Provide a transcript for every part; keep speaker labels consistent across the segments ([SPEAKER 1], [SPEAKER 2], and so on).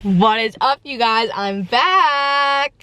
[SPEAKER 1] What is up, you guys? I'm back.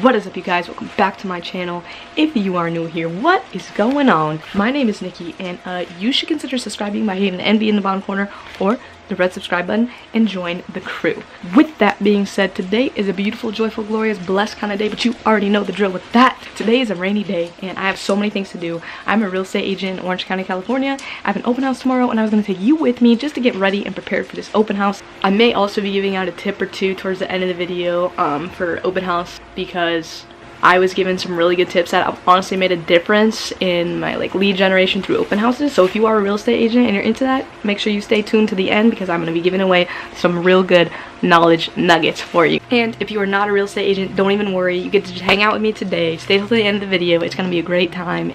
[SPEAKER 1] What is up, you guys? Welcome back to my channel. If you are new here, what is going on? My name is Nikki, and you should consider subscribing by hitting the NB in the bottom corner or the red subscribe button and join the crew. With that being said, today is a beautiful, joyful, glorious, blessed kind of day, but you already know the drill with that. Today is a rainy day and I have so many things to do. I'm a real estate agent in Orange County, California. I have an open house tomorrow and I was going to take you with me just to get ready and prepared for this open house. I may also be giving out a tip or two towards the end of the video for open house, because I was given some really good tips that have honestly made a difference in my lead generation through open houses. So if you are a real estate agent and you're into that, make sure you stay tuned to the end, because I'm going to be giving away some real good knowledge nuggets for you. And if you are not a real estate agent, don't even worry. You get to just hang out with me today. Stay till the end of the video. It's going to be a great time.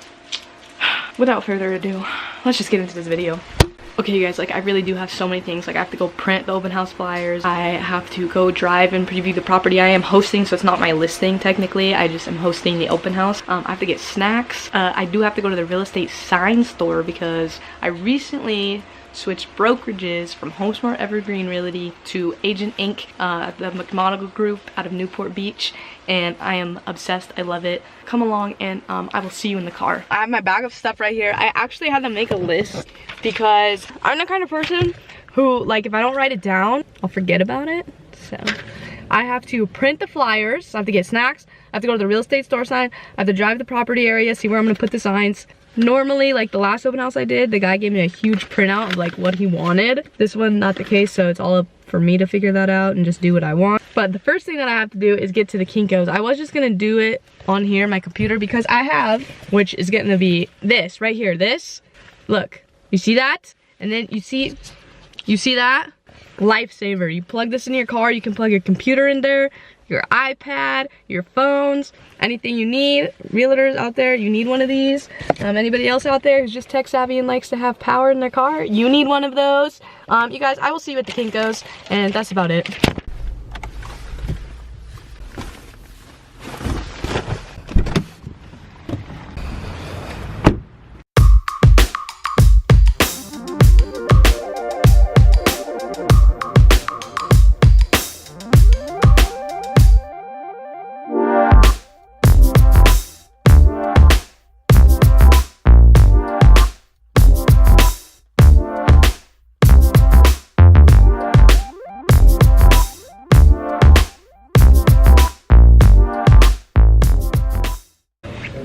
[SPEAKER 1] Without further ado, let's just get into this video. Okay, you guys, I really do have so many things. I have to go print the open house flyers. I have to go drive and preview the property I am hosting, so it's not my listing technically. I just am hosting the open house. I have to get snacks. I do have to go to the real estate sign store because I recently switched brokerages from HomeSmart Evergreen Realty to Agent Inc. The McMonagle Group out of Newport Beach, and I am obsessed. I love it. Come along and I will see you in the car. I have my bag of stuff right here. I actually had to make a list because I'm the kind of person who, if I don't write it down, I'll forget about it. So I have to print the flyers, I have to get snacks, I have to go to the real estate store sign, I have to drive the property area, see where I'm gonna put the signs. Normally, the last open house I did, the guy gave me a huge printout of what he wanted. This one, not the case, so it's all up for me to figure that out and just do what I want. But the first thing that I have to do is get to the Kinkos. I was just gonna do it on here, my computer, because I have, which is getting to be this right here, this. Look, you see that? And then you see that? Lifesaver. You plug this in your car, you can plug your computer in there, your iPad, your phones, anything you need. Realtors out there, you need one of these. Anybody else out there who's just tech savvy and likes to have power in their car, you need one of those. You guys, I will see you at the Kinkos, and that's about it.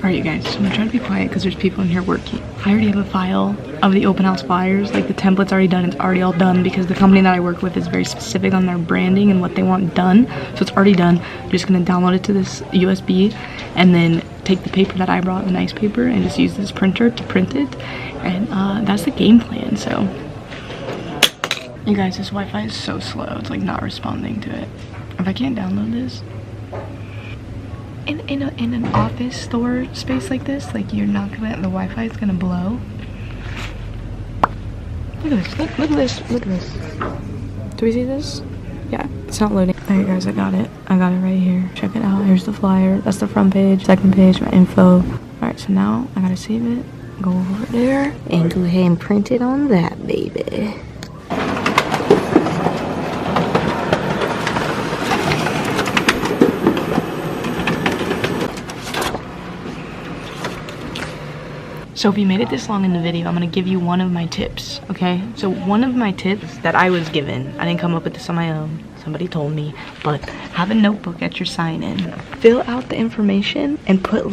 [SPEAKER 1] Alright, you guys, so I'm gonna try to be quiet because there's people in here working. I already have a file of the open house flyers. The template's already done. It's already all done because the company that I work with is very specific on their branding and what they want done. So it's already done. I'm just gonna download it to this USB and then take the paper that I brought, the nice paper, and just use this printer to print it. And that's the game plan. So you guys, this Wi-Fi is so slow. It's not responding to it. If I can't download this in an office store space like this, you're not gonna, the Wi-Fi is gonna blow. Look at this, look at this, look at this. Do we see this? Yeah, it's not loading. Alright guys, I got it right here. Check it out. Here's the flyer. That's the front page. Second page, my info. Alright, so now I gotta save it, go over there, and go ahead and print it on that baby. So if you made it this long in the video, I'm gonna give you one of my tips, okay? So one of my tips that I was given, I didn't come up with this on my own, somebody told me, but have a notebook at your sign-in. Fill out the information and put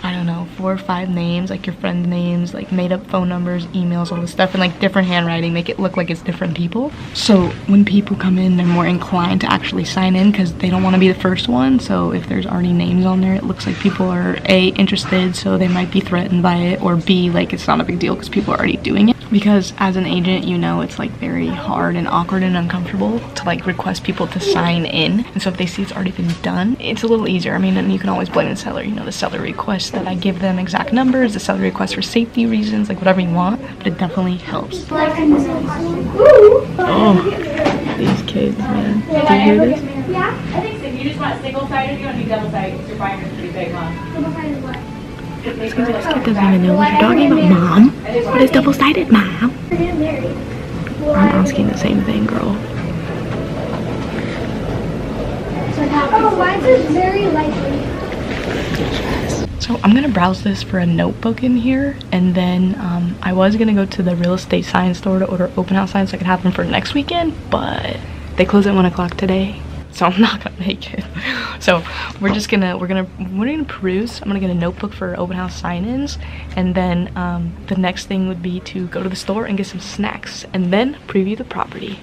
[SPEAKER 1] I don't know, 4 or 5 names, your friend names, made up phone numbers, emails, all this stuff, and different handwriting, make it look like it's different people. So when people come in, they're more inclined to actually sign in because they don't want to be the first one. So if there's already names on there, it looks like people are A, interested, so they might be threatened by it, or B, it's not a big deal because people are already doing it. Because as an agent, it's very hard and awkward and uncomfortable to request people to sign in. And so if they see it's already been done, it's a little easier. I mean, and you can always blame the seller. The seller requests that I give them exact numbers, the seller requests for safety reasons, whatever you want, but it definitely helps. single-sided or you want to do double-sided? Because your binder's pretty big, huh?
[SPEAKER 2] Double-sided what?
[SPEAKER 1] This kid doesn't even know what you're talking about, Mom. What is double-sided, Mom?
[SPEAKER 2] We're getting married.
[SPEAKER 1] I'm asking the same thing, girl.
[SPEAKER 2] Oh, mine's is very lightly.
[SPEAKER 1] So I'm gonna browse this for a notebook in here, and then I was gonna go to the real estate sign store to order open house signs so I could have them for next weekend, but they close at 1 o'clock today, so I'm not gonna make it. So we're gonna peruse. I'm gonna get a notebook for open house sign-ins, and then the next thing would be to go to the store and get some snacks, and then preview the property.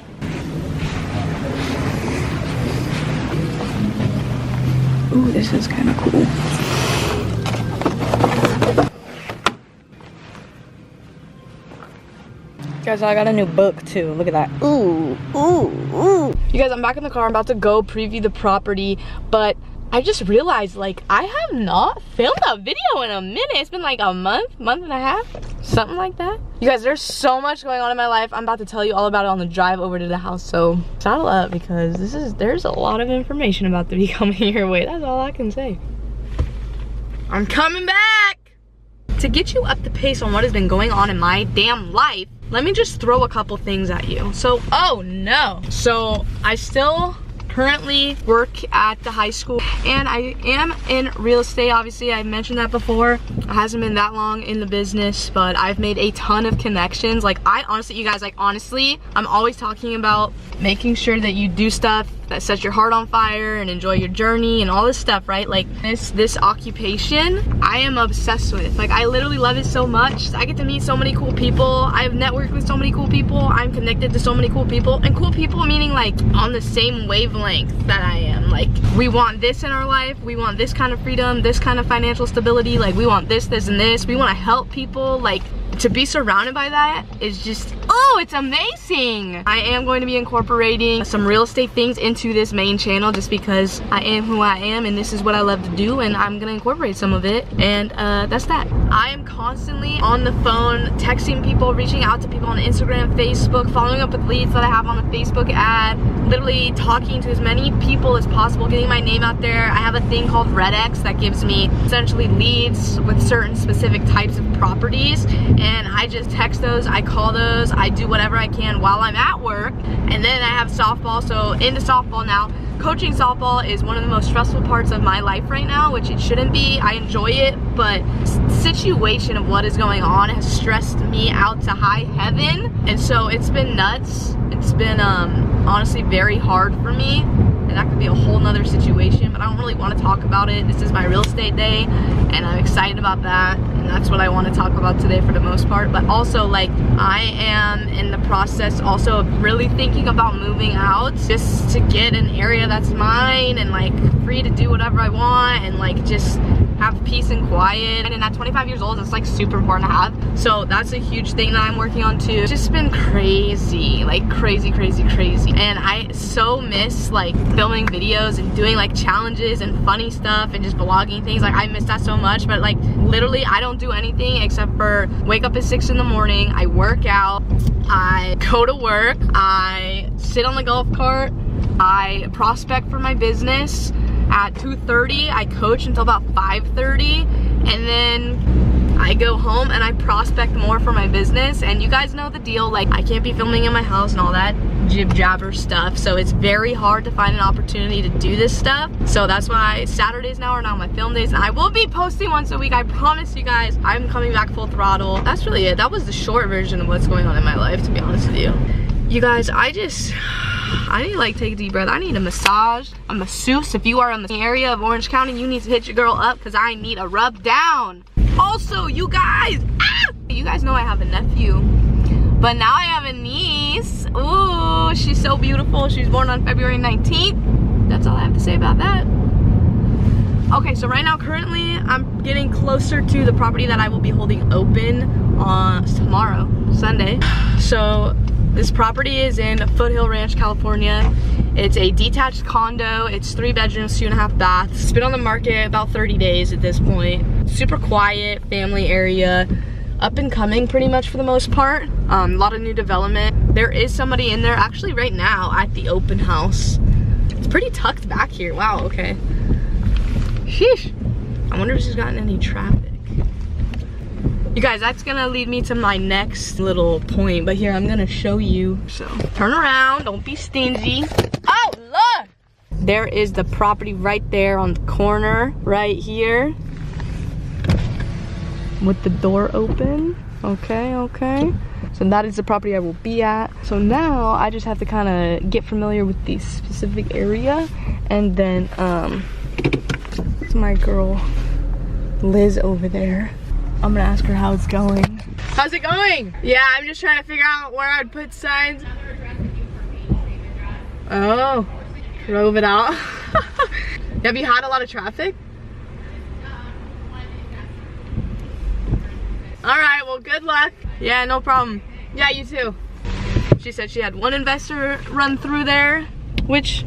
[SPEAKER 1] Ooh, this is kind of cool. Guys, I got a new book too. Look at that. Ooh, ooh, ooh. You guys, I'm back in the car. I'm about to go preview the property, but I just realized, like, I have not filmed a video in a minute. It's been like a month and a half, something like that. You guys, there's so much going on in my life. I'm about to tell you all about it on the drive over to the house, so saddle up because there's a lot of information about to be coming your way. That's all I can say. I'm coming back! To get you up to pace on what has been going on in my damn life, let me just throw a couple things at you. So, oh no. So, I still currently work at the high school, and I am in real estate. Obviously, I mentioned that before. It hasn't been that long in the business, but I've made a ton of connections. Like, I honestly, you guys, like, honestly, I'm always talking about making sure that you do stuff that sets your heart on fire and enjoy your journey and all this stuff, right? Like, this occupation, I am obsessed with. Like, I literally love it so much. I get to meet so many cool people. I've networked with so many cool people. I'm connected to so many cool people. And cool people meaning, like, on the same wavelength that I am. Like, we want this in our life. We want this kind of freedom, this kind of financial stability. Like, we want this, this, and this. We want to help people. Like, to be surrounded by that is just, oh, it's amazing. I am going to be incorporating some real estate things into this main channel just because I am who I am and this is what I love to do, and I'm gonna incorporate some of it, and that's that. I am constantly on the phone, texting people, reaching out to people on Instagram, Facebook, following up with leads that I have on a Facebook ad, literally talking to as many people as possible, getting my name out there. I have a thing called RedX that gives me essentially leads with certain specific types of properties, and I just text those, I call those, I do whatever I can while I'm at work. And then I have softball, so into softball now. Coaching softball is one of the most stressful parts of my life right now, which it shouldn't be. I enjoy it, but situation of what is going on has stressed me out to high heaven, and so it's been nuts. It's been honestly very hard for me, and that could be a whole nother situation, but I don't really want to talk about it. This is my real estate day, and I'm excited about that, and that's what I want to talk about today for the most part. But also, like, I am in the process also of really thinking about moving out just to get an area that's mine and like free to do whatever I want and like just have peace and quiet. And at 25 years old, it's like super important to have. So that's a huge thing that I'm working on too. It's just been crazy, like crazy. And I so miss like filming videos and doing like challenges and funny stuff and just vlogging things. Like, I miss that so much. But like literally I don't do anything except for wake up at 6 in the morning, I work out, I go to work, I sit on the golf cart, I prospect for my business. At 2:30, I coach until about 5:30, and then I go home and I prospect more for my business. And you guys know the deal, like, I can't be filming in my house and all that jib jabber stuff, so it's very hard to find an opportunity to do this stuff. So that's why Saturdays now are now my film days, and I will be posting once a week. I promise you guys, I'm coming back full throttle. That's really it. That was the short version of what's going on in my life, to be honest with you. You guys, I need to like take a deep breath. I need a massage, a masseuse. If you are in the area of Orange County, you need to hit your girl up because I need a rub down. Also, you guys, you guys know I have a nephew, but now I have a niece. Ooh, she's so beautiful. She was born on February 19th. That's all I have to say about that. Okay, so right now, currently, I'm getting closer to the property that I will be holding open on tomorrow, Sunday. So this property is in Foothill Ranch, California. It's a detached condo. It's 3 bedrooms, 2.5 baths. It's been on the market about 30 days at this point. Super quiet, family area. Up and coming pretty much for the most part. A lot of new development. There is somebody in there actually right now at the open house. It's pretty tucked back here. Wow, okay. Sheesh. I wonder if she's gotten any traffic. You guys, that's gonna lead me to my next little point, but here, I'm gonna show you. So, turn around, don't be stingy. Oh, look! There is the property right there on the corner, right here. With the door open. Okay, okay. So that is the property I will be at. So now I just have to kind of get familiar with the specific area, and then it's my girl Liz over there. I'm gonna ask her how it's going. How's it going? Yeah, I'm just trying to figure out where I'd put signs. Oh, drove it out. Have you had a lot of traffic? All right, well, good luck. Yeah, no problem. Yeah, you too. She said she had one investor run through there, which,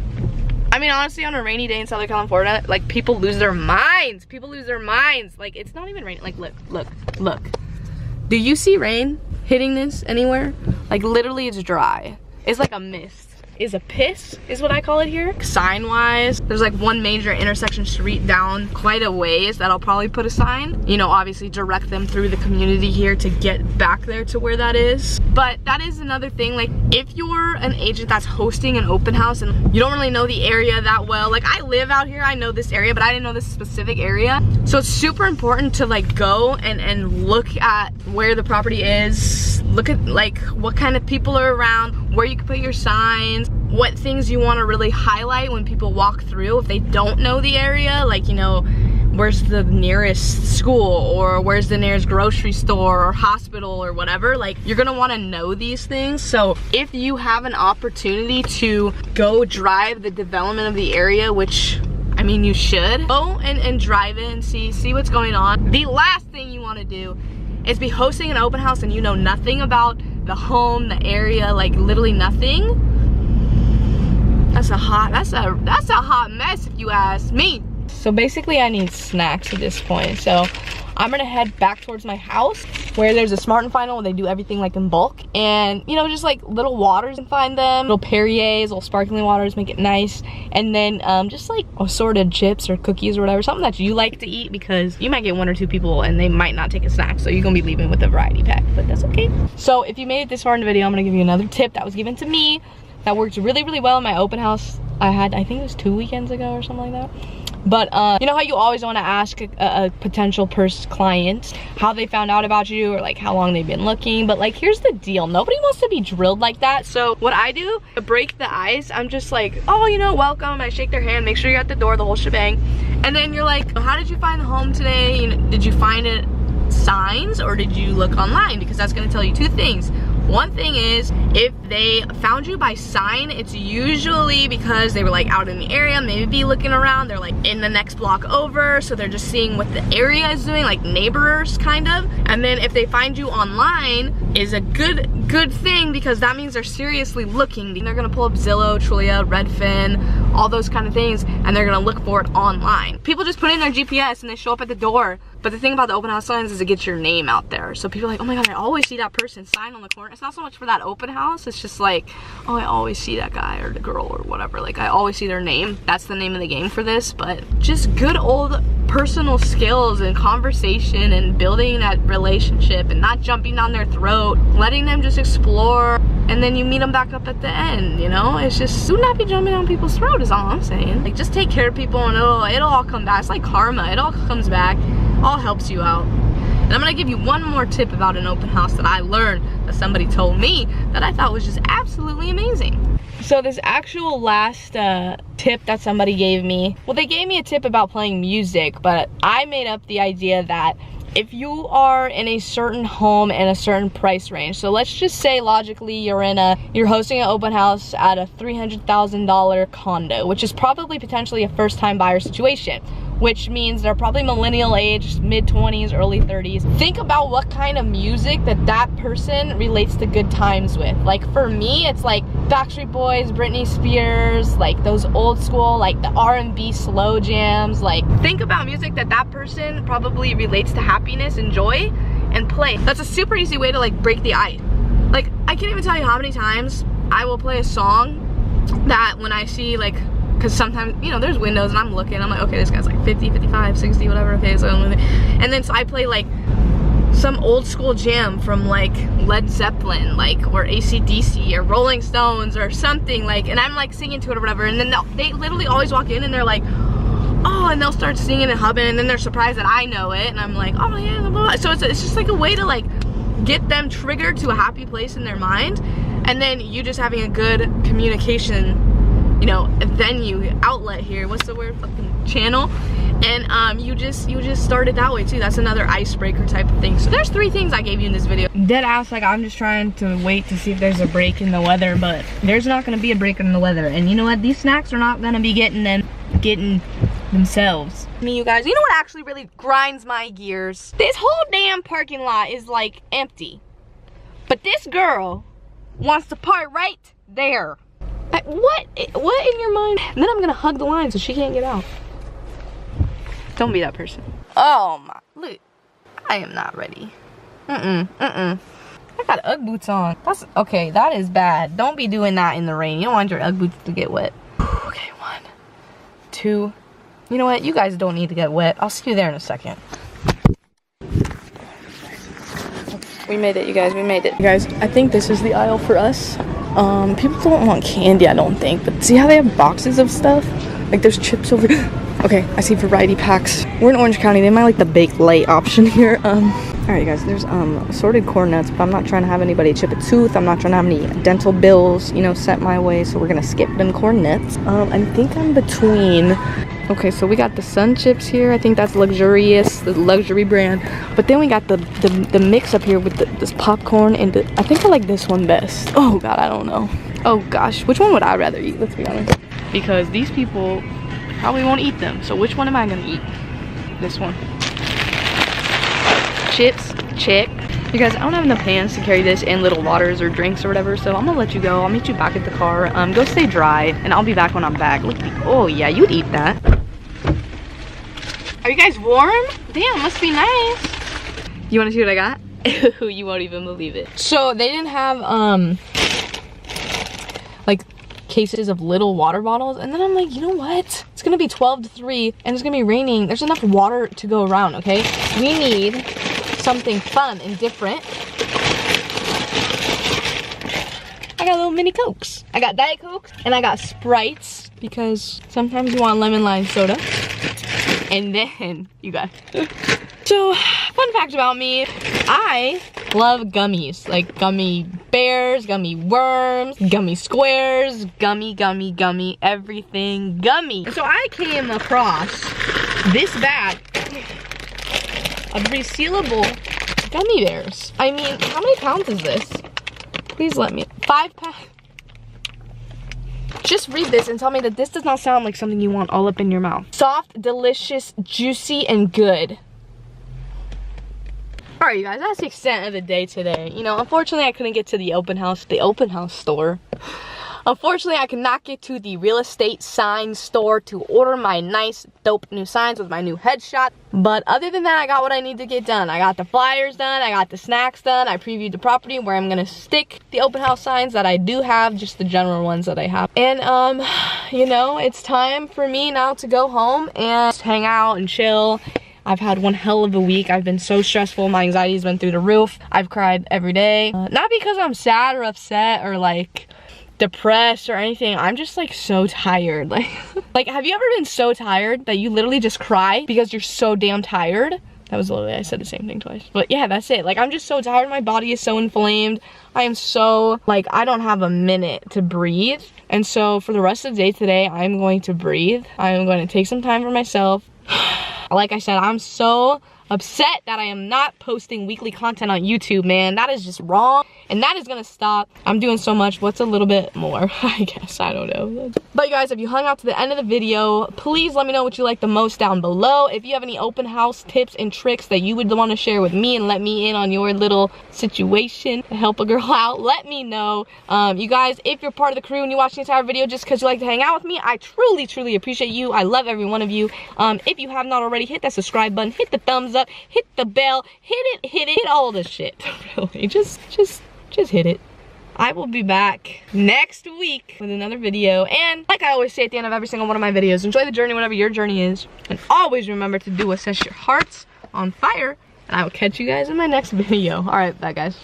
[SPEAKER 1] I mean, honestly, on a rainy day in Southern California, like, people lose their minds. People lose their minds. Like, it's not even raining. Like, look, look, look. Do you see rain hitting this anywhere? Like, literally, it's dry. It's like a mist. Is a piss, is what I call it here. Sign-wise, there's like one major intersection street down quite a ways that I'll probably put a sign. You know, obviously direct them through the community here to get back there to where that is. But that is another thing, like, if you're an agent that's hosting an open house and you don't really know the area that well, like, I live out here, I know this area, but I didn't know this specific area. So it's super important to like go and look at where the property is, look at like what kind of people are around, where you can put your signs, what things you want to really highlight when people walk through if they don't know the area, like, you know, where's the nearest school, or where's the nearest grocery store or hospital or whatever. Like, you're gonna want to know these things. So if you have an opportunity to go drive the development of the area, which, I mean, you should go and drive it and see what's going on. The last thing you want to do is be hosting an open house and you know nothing about the home, the area, like literally nothing. That's a hot mess if you ask me. So basically I need snacks at this point. So I'm gonna head back towards my house where there's a Smart and Final where they do everything like in bulk. And, you know, just like little waters and find them. Little Perrier's, little sparkling waters, make it nice. And then just like assorted chips or cookies or whatever. Something that you like to eat, because you might get 1 or 2 people and they might not take a snack. So you're gonna be leaving with a variety pack, but that's okay. So if you made it this far in the video, I'm gonna give you another tip that was given to me that worked really, really well in my open house I had, I think it was 2 weekends ago or something like that. But you know how you always want to ask a potential client how they found out about you, or like how long they've been looking. But like, here's the deal, nobody wants to be drilled like that. So what I do to break the ice, I'm just like, oh, you know, welcome. I shake their hand, make sure you're at the door, the whole shebang. And then you're like, how did you find the home today? You know, did you find it signs or did you look online? Because that's going to tell you 2 things. One thing is, if they found you by sign, it's usually because they were like out in the area, maybe looking around, they're like in the next block over, so they're just seeing what the area is doing, like neighbors kind of. And then if they find you online, is a good thing, because that means they're seriously looking. They're gonna pull up Zillow, Trulia, Redfin, all those kind of things, and they're gonna look for it online. People just put in their GPS and they show up at the door. But the thing about the open house signs is it gets your name out there. So people are like, oh my god, I always see that person sign on the corner. It's not so much for that open house, it's just like, oh, I always see that guy or the girl or whatever. Like, I always see their name. That's the name of the game for this. But just good old personal skills and conversation and building that relationship and not jumping down their throat, letting them just explore, and then you meet them back up at the end, you know? It's just, do not be jumping down people's throat is all I'm saying. Like, just take care of people and it'll all come back. It's like karma, it all comes back, all helps you out. And I'm gonna give you one more tip about an open house that I learned, that somebody told me, that I thought was just absolutely amazing. So this actual last tip that somebody gave me, well, they gave me a tip about playing music, but I made up the idea that if you are in a certain home and a certain price range, so let's just say logically you're hosting an open house at a $300,000 condo, which is probably potentially a first-time buyer situation, which means they're probably millennial age, mid-20s, early 30s. Think about what kind of music that person relates to good times with. Like, for me, it's like Backstreet Boys, Britney Spears, like those old school, like the R&B slow jams. Like, think about music that person probably relates to happiness and joy, and play. That's a super easy way to like break the ice. Like, I can't even tell you how many times I will play a song that when I see like because sometimes, you know, there's windows and I'm looking, I'm like, okay, this guy's like 50, 55, 60, whatever, okay, so and then so I play like some old school jam from like Led Zeppelin, like, or AC/DC or Rolling Stones or something, like, and I'm like singing to it or whatever, and then they literally always walk in and they're like, oh, and they'll start singing and hubbing, and then they're surprised that I know it, and I'm like, oh yeah, blah, blah. So it's just like a way to like get them triggered to a happy place in their mind, and then you just having a good communication, you know, venue, outlet here, what's the word, fucking channel, and you just start it that way too. That's another icebreaker type of thing. So there's 3 things I gave you in this video. Dead ass, like, I'm just trying to wait to see if there's a break in the weather, but there's not gonna be a break in the weather, and you know what, these snacks are not gonna be getting themselves. I mean, you guys, you know what actually really grinds my gears? This whole damn parking lot is like empty, but this girl wants to park right there. What in your mind? And then I'm gonna hug the line so she can't get out. Don't be that person. Oh my, look, I am not ready. I got Ugg boots on. That's okay, that is bad. Don't be doing that in the rain. You don't want your Ugg boots to get wet. Okay, 1, 2. You know what? You guys don't need to get wet. I'll see you there in a second. We made it, you guys. We made it. You guys, I think this is the aisle for us. People don't want candy, I don't think. But see how they have boxes of stuff? Like, there's chips over here. Okay, I see variety packs. We're in Orange County. They might like the baked light option here. Alright, guys. There's assorted corn nuts, but I'm not trying to have anybody chip a tooth. I'm not trying to have any dental bills, you know, sent my way. So we're gonna skip them corn nuts. I think I'm between. Okay, so we got the Sun Chips here. I think that's luxurious, the luxury brand. But then we got the mix up here with this popcorn, and I think I like this one best. Oh God, I don't know. Oh gosh, which one would I rather eat? Let's be honest. Because these people probably won't eat them. So which one am I gonna eat? This one. Chips, check. You guys, I don't have enough hands to carry this and little waters or drinks or whatever, so I'm gonna let you go. I'll meet you back at the car. Go stay dry, and I'll be back when I'm back. Look, oh yeah, you'd eat that. Are you guys warm? Damn, must be nice. You wanna see what I got? You won't even believe it. So they didn't have like cases of little water bottles, and then I'm like, you know what? It's gonna be 12 to 3, and it's gonna be raining. There's enough water to go around, okay? We need something fun and different. I got little mini Cokes. I got Diet Cokes, and I got Sprites, because sometimes you want lemon lime soda. And then, you guys. So, fun fact about me, I love gummies. Like gummy bears, gummy worms, gummy squares, gummy, everything gummy. And so I came across this bag of resealable gummy bears. I mean, how many pounds is this? Please let me, 5 pounds. Just read this and tell me that this does not sound like something you want all up in your mouth. Soft, delicious, juicy, and good. Alright, you guys, that's the extent of the day today. You know, unfortunately, I couldn't get to the open house store. Unfortunately, I could not get to the real estate sign store to order my nice, dope new signs with my new headshot. But other than that, I got what I need to get done. I got the flyers done, I got the snacks done, I previewed the property where I'm gonna stick the open house signs that I do have, just the general ones that I have. And, you know, it's time for me now to go home and just hang out and chill. I've had one hell of a week. I've been so stressful. My anxiety's been through the roof. I've cried every day. Not because I'm sad or upset or like depressed or anything. I'm just like so tired. Like have you ever been so tired that you literally just cry because you're so damn tired? That was literally, I said the same thing twice. But yeah, that's it. Like, I'm just so tired. My body is so inflamed. I am so, like, I don't have a minute to breathe. And so for the rest of the day today, I'm going to breathe. I'm going to take some time for myself. Like I said, I'm so upset that I am not posting weekly content on YouTube, man. That is just wrong, and that is gonna stop. I'm doing so much. What's a little bit more? I guess, I don't know. But you guys, if you hung out to the end of the video, please let me know what you like the most down below. If you have any open house tips and tricks that you would want to share with me and let me in on your little situation to help a girl out, let me know. You guys, if you're part of the crew and you watch the entire video just because you like to hang out with me, I truly appreciate you. I love every one of you. If you have not already, hit that subscribe button, hit the thumbs up, hit the bell, hit it, all the shit. Really, just hit it. I will be back next week with another video. And like I always say at the end of every single one of my videos, enjoy the journey, whatever your journey is. And always remember to do what sets your hearts on fire. And I will catch you guys in my next video. All right, bye guys.